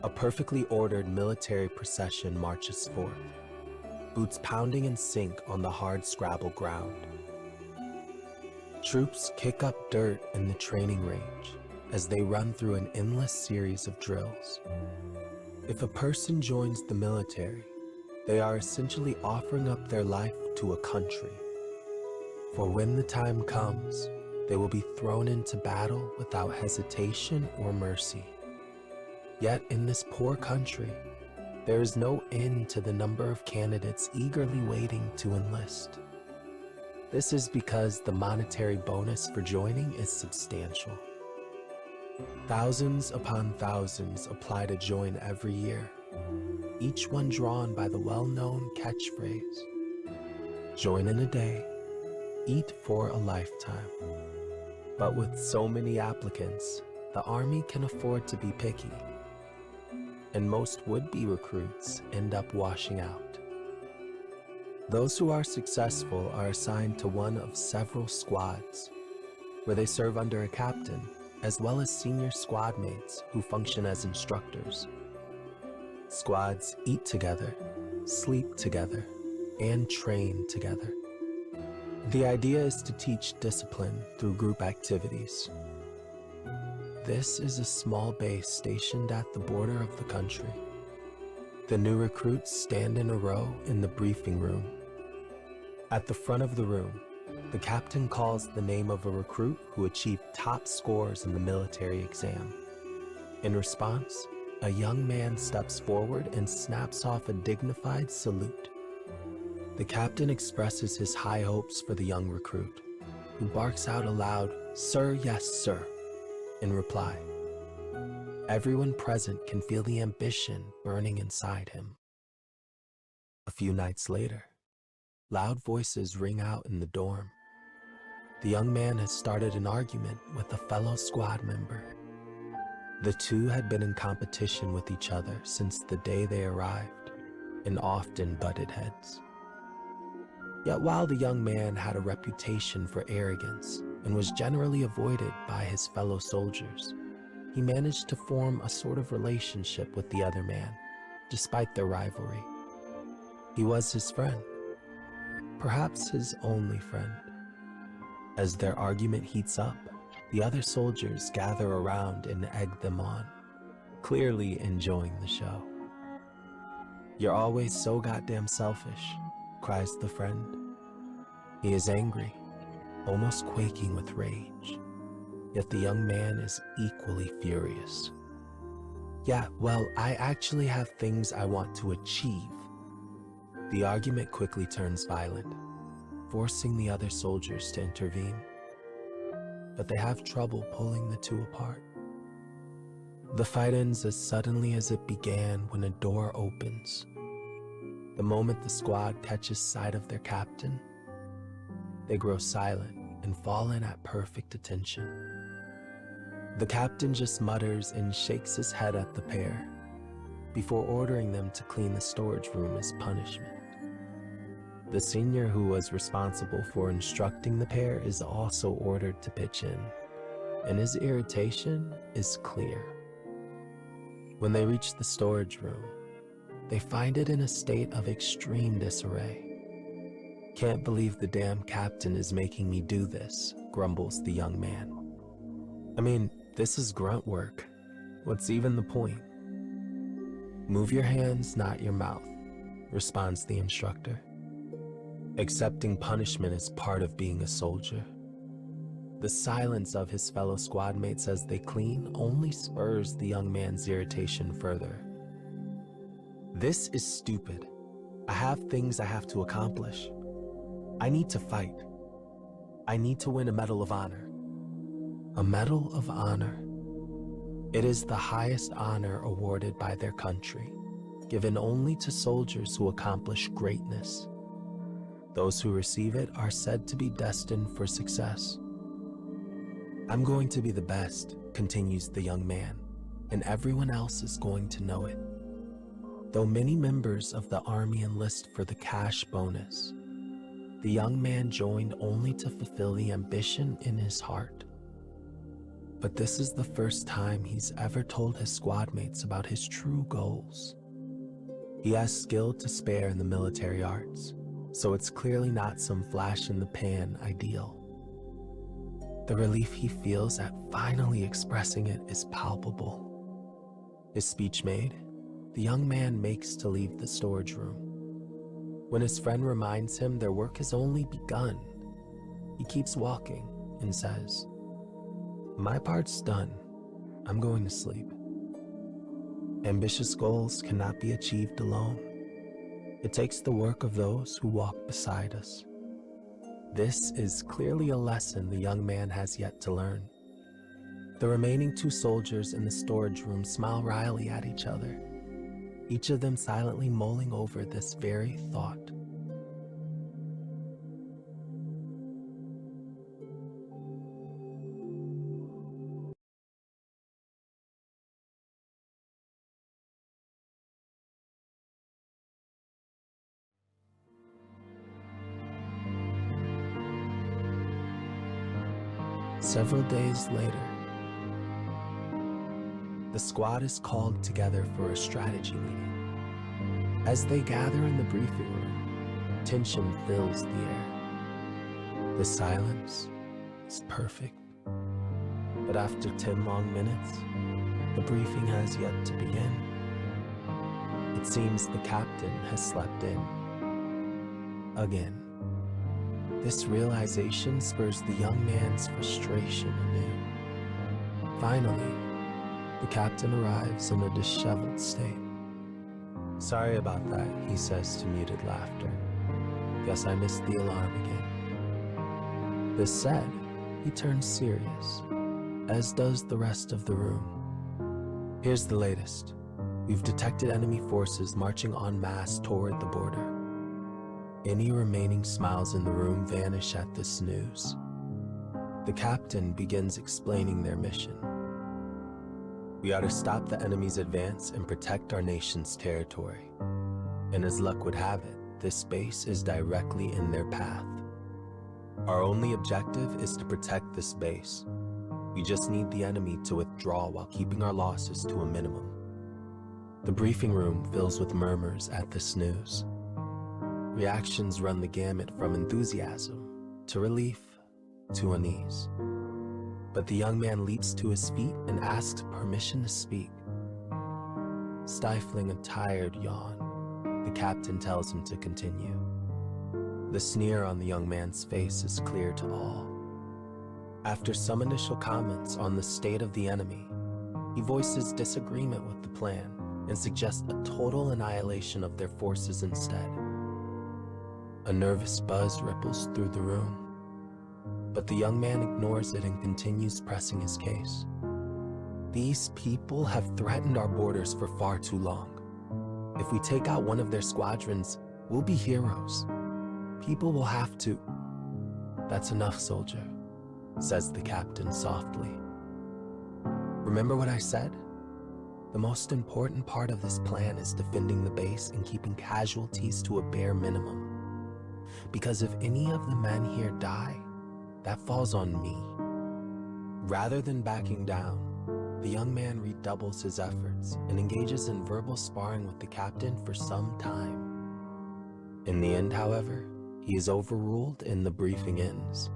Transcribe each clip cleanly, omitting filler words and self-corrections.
A perfectly ordered military procession marches forth, boots pounding in sync on the hard scrabble ground. Troops kick up dirt in the training range as they run through an endless series of drills. If a person joins the military, they are essentially offering up their life to a country. For when the time comes, they will be thrown into battle without hesitation or mercy. Yet in this poor country, there is no end to the number of candidates eagerly waiting to enlist. This is because the monetary bonus for joining is substantial. Thousands upon thousands apply to join every year, each one drawn by the well-known catchphrase, "Join in a day, eat for a lifetime." But with so many applicants, the Army can afford to be picky, and most would-be recruits end up washing out. Those who are successful are assigned to one of several squads, where they serve under a captain, as well as senior squad mates who function as instructors. Squads eat together, sleep together, and train together. The idea is to teach discipline through group activities. This is a small base stationed at the border of the country. The new recruits stand in a row in the briefing room. At the front of the room, the captain calls the name of a recruit who achieved top scores in the military exam. In response, a young man steps forward and snaps off a dignified salute. The captain expresses his high hopes for the young recruit, who barks out aloud, "Sir, yes, sir," in reply. Everyone present can feel the ambition burning inside him. A few nights later, loud voices ring out in the dorm. The young man has started an argument with a fellow squad member. The two had been in competition with each other since the day they arrived, and often butted heads. Yet while the young man had a reputation for arrogance and was generally avoided by his fellow soldiers, he managed to form a sort of relationship with the other man, despite their rivalry. He was his friend, perhaps his only friend. As their argument heats up, the other soldiers gather around and egg them on, clearly enjoying the show. "You're always so goddamn selfish," cries the friend. He is angry, almost quaking with rage. Yet the young man is equally furious. "Yeah, well, I actually have things I want to achieve." The argument quickly turns violent, forcing the other soldiers to intervene. But they have trouble pulling the two apart. The fight ends as suddenly as it began when a door opens. The moment the squad catches sight of their captain, they grow silent and fall in at perfect attention. The captain just mutters and shakes his head at the pair before ordering them to clean the storage room as punishment. The senior who was responsible for instructing the pair is also ordered to pitch in, and his irritation is clear. When they reach the storage room, they find it in a state of extreme disarray. "Can't believe the damn captain is making me do this," grumbles the young man. "I mean, this is grunt work. What's even the point?" "Move your hands, not your mouth," responds the instructor. Accepting punishment is part of being a soldier. The silence of his fellow squad mates as they clean only spurs the young man's irritation further. "This is stupid. I have things I have to accomplish. I need to fight. I need to win a Medal of Honor." A Medal of Honor. It is the highest honor awarded by their country, given only to soldiers who accomplish greatness. Those who receive it are said to be destined for success. "I'm going to be the best," continues the young man, "and everyone else is going to know it." Though many members of the Army enlist for the cash bonus, the young man joined only to fulfill the ambition in his heart. But this is the first time he's ever told his squad mates about his true goals. He has skill to spare in the military arts, so it's clearly not some flash-in-the-pan ideal. The relief he feels at finally expressing it is palpable. His speech made, the young man makes to leave the storage room. When his friend reminds him their work has only begun, he keeps walking and says, "My part's done. I'm going to sleep." Ambitious goals cannot be achieved alone. It takes the work of those who walk beside us. This is clearly a lesson the young man has yet to learn. The remaining two soldiers in the storage room smile wryly at each other, each of them silently mulling over this very thought. Several days later, the squad is called together for a strategy meeting. As they gather in the briefing room, tension fills the air. The silence is perfect. But after 10 long minutes, the briefing has yet to begin. It seems the captain has slept in. Again. This realization spurs the young man's frustration anew. Finally, the captain arrives in a disheveled state. "Sorry about that," he says to muted laughter. "Guess I missed the alarm again." This said, he turns serious, as does the rest of the room. "Here's the latest. We've detected enemy forces marching en masse toward the border. Any remaining smiles in the room vanish at this news. The captain begins explaining their mission. We are to stop the enemy's advance and protect our nation's territory. And as luck would have it, this base is directly in their path. Our only objective is to protect this base. We just need the enemy to withdraw while keeping our losses to a minimum." The briefing room fills with murmurs at this news. Reactions run the gamut from enthusiasm to relief to unease. But the young man leaps to his feet and asks permission to speak. Stifling a tired yawn, the captain tells him to continue. The sneer on the young man's face is clear to all. After some initial comments on the state of the enemy, he voices disagreement with the plan and suggests a total annihilation of their forces instead. A nervous buzz ripples through the room, but the young man ignores it and continues pressing his case. These people have threatened our borders for far too long. If we take out one of their squadrons, we'll be heroes. People will have to... "That's enough, soldier," says the captain softly. "Remember what I said? The most important part of this plan is defending the base and keeping casualties to a bare minimum. Because if any of the men here die, that falls on me." Rather than backing down, the young man redoubles his efforts and engages in verbal sparring with the captain for some time. In the end, however, he is overruled and the briefing ends.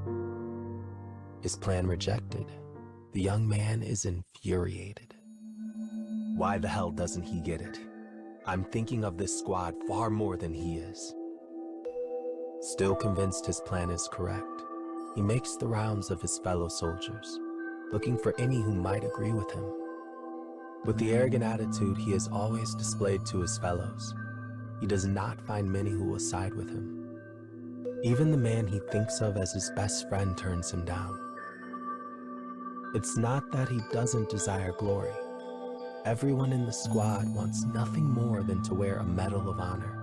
His plan rejected, the young man is infuriated. Why the hell doesn't he get it? I'm thinking of this squad far more than he is. Still convinced his plan is correct, he makes the rounds of his fellow soldiers, looking for any who might agree with him. With the arrogant attitude he has always displayed to his fellows, he does not find many who will side with him. Even the man he thinks of as his best friend turns him down. It's not that he doesn't desire glory. Everyone in the squad wants nothing more than to wear a medal of honor.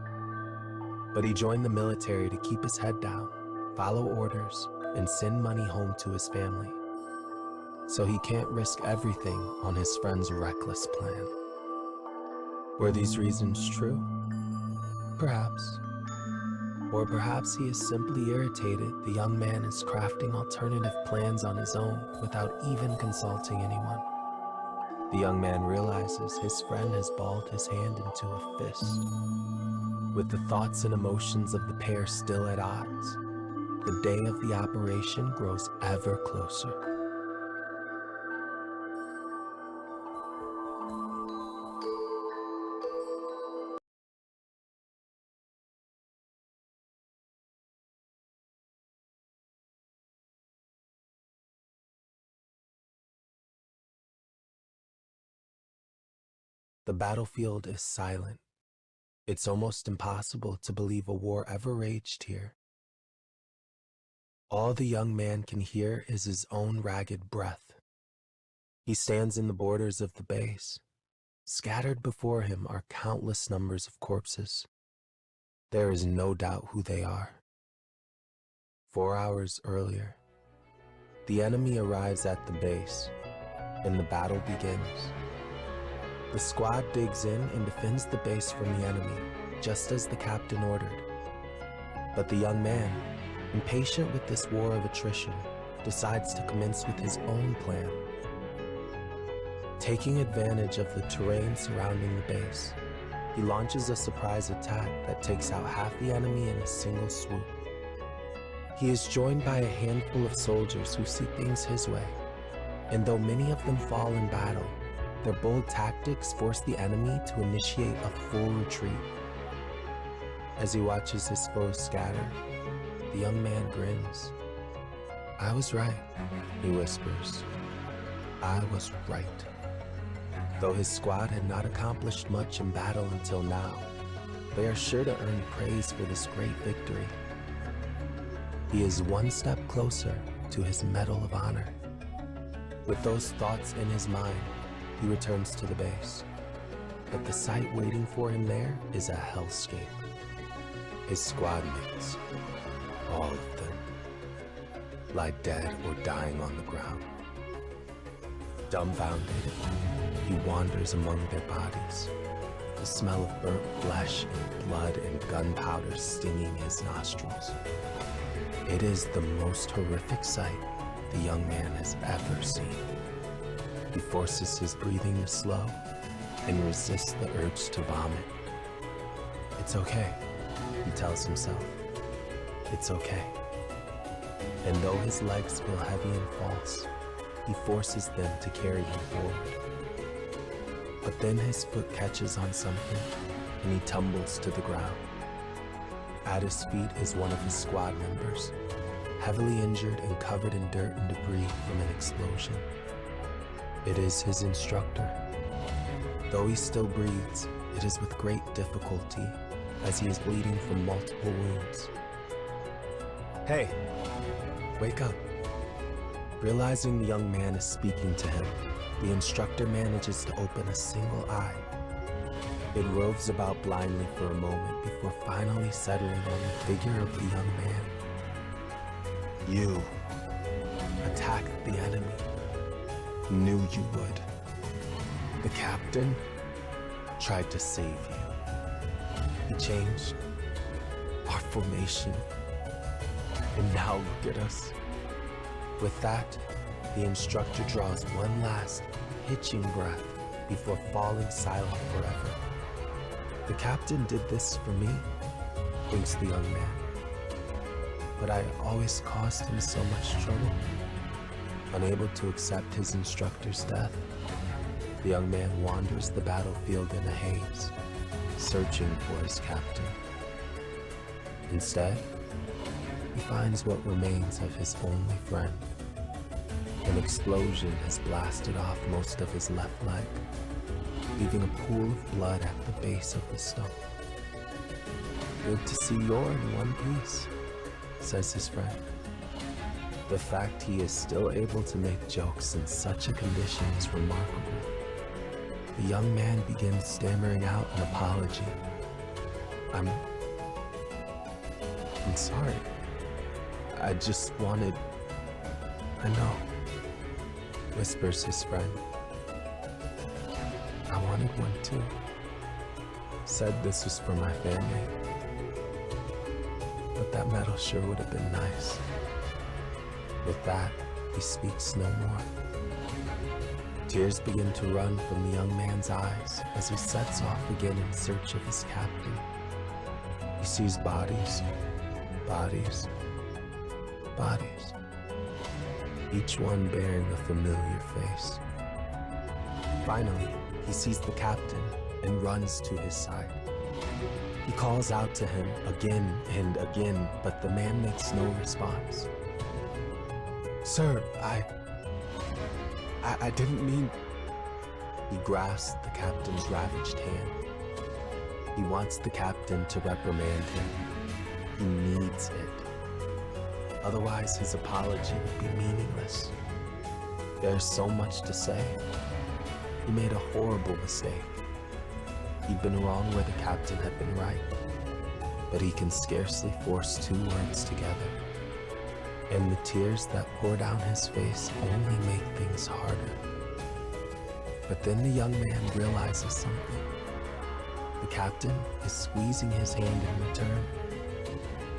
But he joined the military to keep his head down, follow orders, and send money home to his family. So he can't risk everything on his friend's reckless plan. Were these reasons true? Perhaps. Or perhaps he is simply irritated the young man is crafting alternative plans on his own without even consulting anyone. The young man realizes his friend has balled his hand into a fist. With the thoughts and emotions of the pair still at odds, the day of the operation grows ever closer. The battlefield is silent. It's almost impossible to believe a war ever raged here. All the young man can hear is his own ragged breath. He stands in the borders of the base. Scattered before him are countless numbers of corpses. There is no doubt who they are. 4 hours earlier, the enemy arrives at the base, and the battle begins. The squad digs in and defends the base from the enemy, just as the captain ordered. But the young man, impatient with this war of attrition, decides to commence with his own plan. Taking advantage of the terrain surrounding the base, he launches a surprise attack that takes out half the enemy in a single swoop. He is joined by a handful of soldiers who see things his way, and though many of them fall in battle, their bold tactics force the enemy to initiate a full retreat. As he watches his foes scatter, the young man grins. "I was right," he whispers. "I was right." Though his squad had not accomplished much in battle until now, they are sure to earn praise for this great victory. He is one step closer to his Medal of Honor. With those thoughts in his mind, he returns to the base. But the sight waiting for him there is a hellscape. His squad mates, all of them, lie dead or dying on the ground. Dumbfounded, he wanders among their bodies, the smell of burnt flesh and blood and gunpowder stinging his nostrils. It is the most horrific sight the young man has ever seen. He forces his breathing to slow and resists the urge to vomit. "It's okay," he tells himself. "It's okay." And though his legs feel heavy and false, he forces them to carry him forward. But then his foot catches on something and he tumbles to the ground. At his feet is one of his squad members, heavily injured and covered in dirt and debris from an explosion. It is his instructor. Though he still breathes, it is with great difficulty, as he is bleeding from multiple wounds. "Hey, wake up." Realizing the young man is speaking to him, the instructor manages to open a single eye. It roves about blindly for a moment before finally settling on the figure of the young man. "You attacked the enemy. Knew you would. The captain tried to save you. He changed our formation, and now look at us." With that, the instructor draws one last, hitching breath before falling silent forever. "The captain did this for me," thinks the young man. "But I always caused him so much trouble." Unable to accept his instructor's death, the young man wanders the battlefield in a haze, searching for his captain. Instead, he finds what remains of his only friend. An explosion has blasted off most of his left leg, leaving a pool of blood at the base of the stone. "Good to see you're in one piece," says his friend. The fact he is still able to make jokes in such a condition is remarkable. The young man begins stammering out an apology. I'm sorry. I just wanted..." "I know," whispers his friend. "I wanted one too. Said this was for my family." that medal sure would have been nice. With that, he speaks no more. Tears begin to run from the young man's eyes as he sets off again in search of his captain. He sees bodies, bodies, bodies, each one bearing a familiar face. Finally, he sees the captain and runs to his side. He calls out to him again and again, but the man makes no response. "Sir, I didn't mean..." He grasps the captain's ravaged hand. He wants the captain to reprimand him. He needs it. Otherwise, his apology would be meaningless. There's so much to say. He made a horrible mistake. He'd been wrong where the captain had been right, but he can scarcely force two words together. And the tears that pour down his face only make things harder. But then the young man realizes something. The captain is squeezing his hand in return.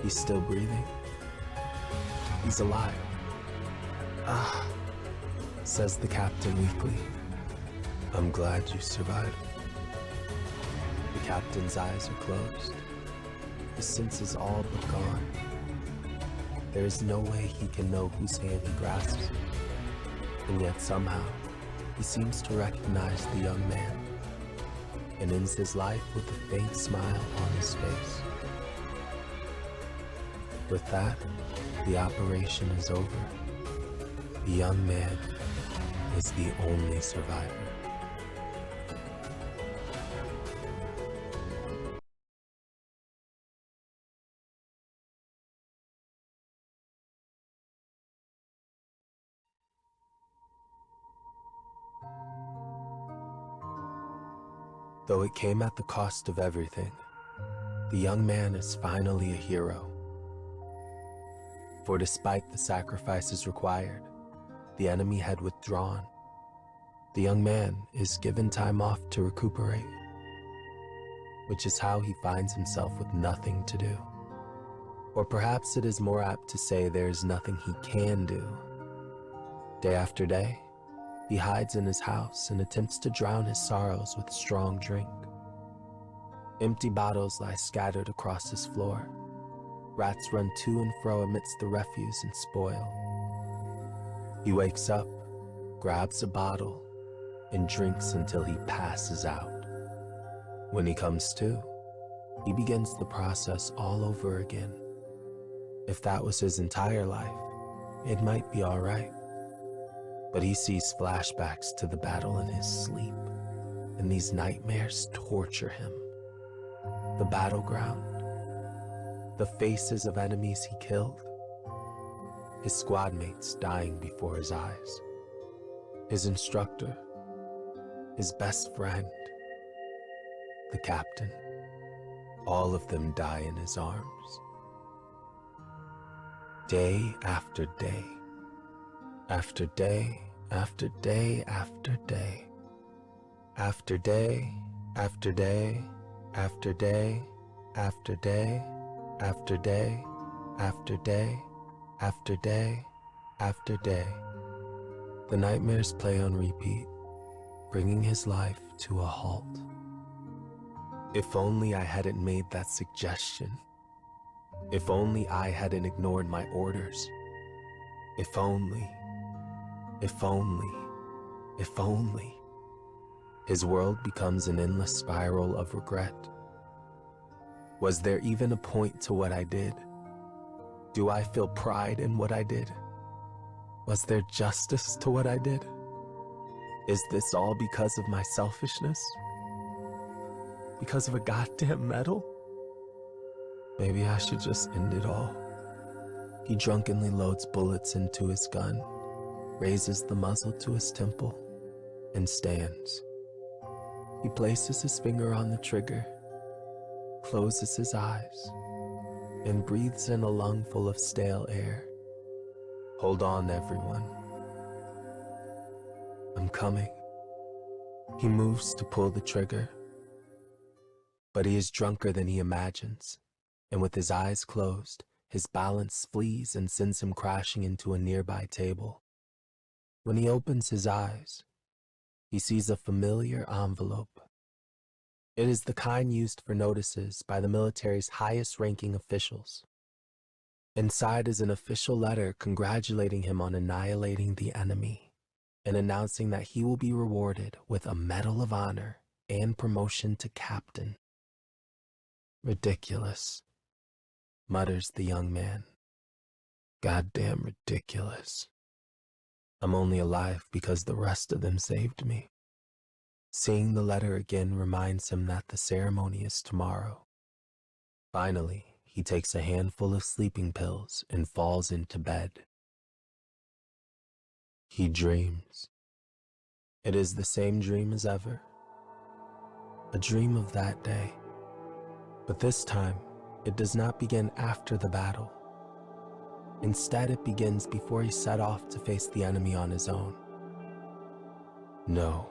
He's still breathing. He's alive. "Ah," says the captain weakly. "I'm glad you survived." The captain's eyes are closed. His senses all but gone. There is no way he can know whose hand he grasps. And yet somehow, he seems to recognize the young man and ends his life with a faint smile on his face. With that, the operation is over. The young man is the only survivor. Though it came at the cost of everything, the young man is finally a hero. For despite the sacrifices required, the enemy had withdrawn. The young man is given time off to recuperate, which is how he finds himself with nothing to do. Or perhaps it is more apt to say there is nothing he can do. Day after day, he hides in his house and attempts to drown his sorrows with strong drink. Empty bottles lie scattered across his floor. Rats run to and fro amidst the refuse and spoil. He wakes up, grabs a bottle, and drinks until he passes out. When he comes to, he begins the process all over again. If that was his entire life, it might be all right. But he sees flashbacks to the battle in his sleep, and these nightmares torture him. The battleground, the faces of enemies he killed, his squad mates dying before his eyes, his instructor, his best friend, the captain, all of them die in his arms. Day after day, after day, after day, after day, after day, after day, after day, after day, after day, after day, after day, after day. The nightmares play on repeat, bringing his life to a halt. If only I hadn't made that suggestion. If only I hadn't ignored my orders. If only, if only, if only. His world becomes an endless spiral of regret. Was there even a point to what I did? Do I feel pride in what I did? Was there justice to what I did? Is this all because of my selfishness? Because of a goddamn medal? Maybe I should just end it all. He drunkenly loads bullets into his gun, raises the muzzle to his temple, and stands. He places his finger on the trigger, closes his eyes, and breathes in a lungful of stale air. Hold on, everyone. I'm coming. He moves to pull the trigger, but he is drunker than he imagines, and with his eyes closed, his balance flees and sends him crashing into a nearby table. When he opens his eyes, he sees a familiar envelope. It is the kind used for notices by the military's highest-ranking officials. Inside is an official letter congratulating him on annihilating the enemy and announcing that he will be rewarded with a Medal of Honor and promotion to captain. Ridiculous, mutters the young man. Goddamn ridiculous. I'm only alive because the rest of them saved me. Seeing the letter again reminds him that the ceremony is tomorrow. Finally, he takes a handful of sleeping pills and falls into bed. He dreams. It is the same dream as ever. A dream of that day. But this time, it does not begin after the battle. Instead, it begins before he set off to face the enemy on his own. No,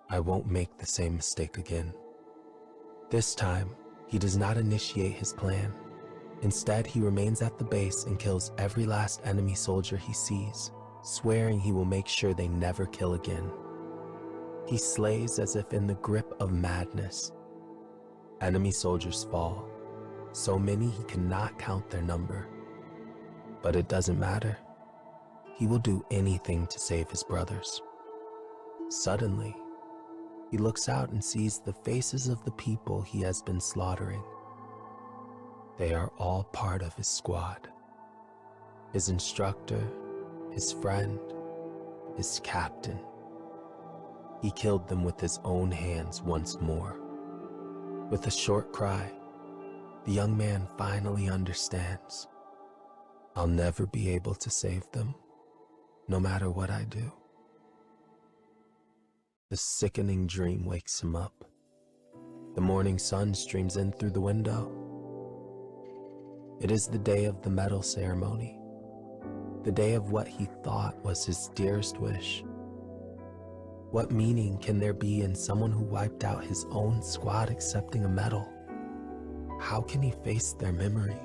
I won't make the same mistake again. This time, he does not initiate his plan. Instead, he remains at the base and kills every last enemy soldier he sees, swearing he will make sure they never kill again. He slays as if in the grip of madness. Enemy soldiers fall, so many he cannot count their number. But it doesn't matter. He will do anything to save his brothers. Suddenly, he looks out and sees the faces of the people he has been slaughtering. They are all part of his squad. His instructor, his friend, his captain. He killed them with his own hands once more. With a short cry, the young man finally understands. I'll never be able to save them, no matter what I do. The sickening dream wakes him up. The morning sun streams in through the window. It is the day of the medal ceremony, the day of what he thought was his dearest wish. What meaning can there be in someone who wiped out his own squad accepting a medal? How can he face their memory?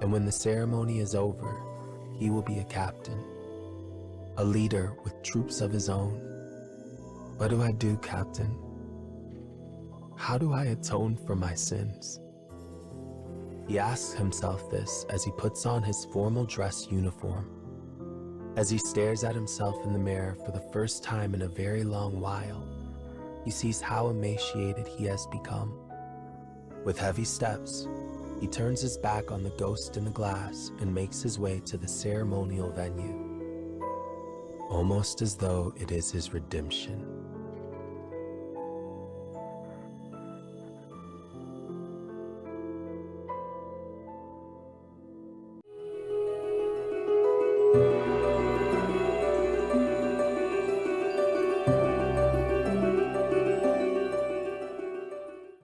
And when the ceremony is over, he will be a captain, a leader with troops of his own. What do I do, Captain? How do I atone for my sins? He asks himself this as he puts on his formal dress uniform. As he stares at himself in the mirror for the first time in a very long while, he sees how emaciated he has become. With heavy steps, he turns his back on the ghost in the glass and makes his way to the ceremonial venue, almost as though it is his redemption.